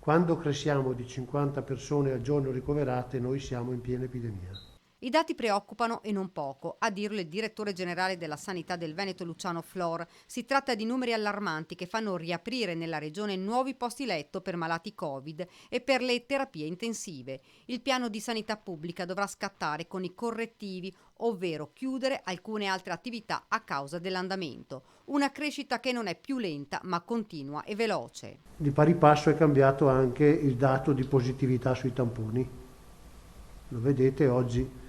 Quando cresciamo di 50 persone al giorno ricoverate, noi siamo in piena epidemia. I dati preoccupano e non poco, a dirlo il direttore generale della Sanità del Veneto Luciano Flor. Si tratta di numeri allarmanti che fanno riaprire nella regione nuovi posti letto per malati Covid e per le terapie intensive. Il piano di sanità pubblica dovrà scattare con i correttivi, ovvero chiudere alcune altre attività a causa dell'andamento. Una crescita che non è più lenta ma continua e veloce. Di pari passo è cambiato anche il dato di positività sui tamponi. Lo vedete, oggi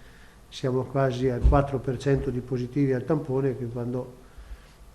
siamo quasi al 4% di positivi al tampone, che quando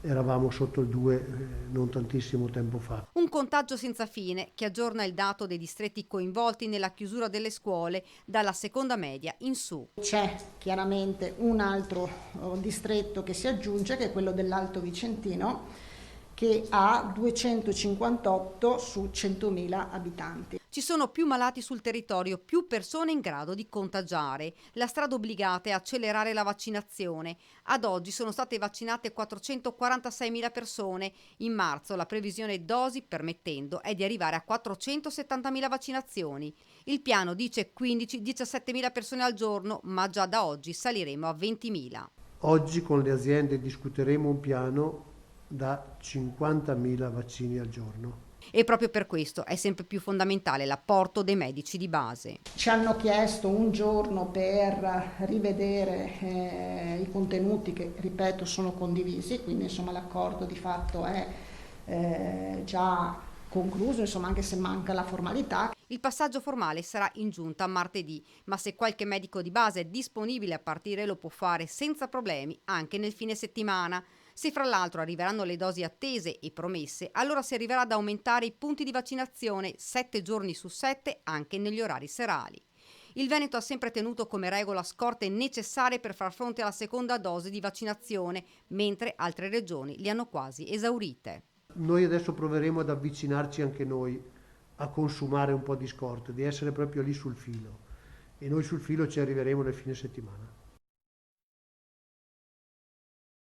eravamo sotto il 2 non tantissimo tempo fa. Un contagio senza fine che aggiorna il dato dei distretti coinvolti nella chiusura delle scuole dalla seconda media in su. C'è chiaramente un altro distretto che si aggiunge, che è quello dell'Alto Vicentino, che ha 258 su 100.000 abitanti. Ci sono più malati sul territorio, più persone in grado di contagiare. La strada obbligata è accelerare la vaccinazione. Ad oggi sono state vaccinate 446.000 persone. In marzo la previsione, dosi permettendo, è di arrivare a 470.000 vaccinazioni. Il piano dice 15-17.000 persone al giorno, ma già da oggi saliremo a 20.000. Oggi con le aziende discuteremo un piano da 50.000 vaccini al giorno. E proprio per questo è sempre più fondamentale l'apporto dei medici di base. Ci hanno chiesto un giorno per rivedere i contenuti che, ripeto, sono condivisi, quindi insomma l'accordo di fatto è già concluso, insomma, anche se manca la formalità. Il passaggio formale sarà in giunta martedì, ma se qualche medico di base è disponibile a partire lo può fare senza problemi anche nel fine settimana. Se fra l'altro arriveranno le dosi attese e promesse, allora si arriverà ad aumentare i punti di vaccinazione 7 giorni su 7 anche negli orari serali. Il Veneto ha sempre tenuto come regola scorte necessarie per far fronte alla seconda dose di vaccinazione, mentre altre regioni li hanno quasi esaurite. Noi adesso proveremo ad avvicinarci anche noi, a consumare un po' di scorte, di essere proprio lì sul filo, e noi sul filo ci arriveremo nel fine settimana.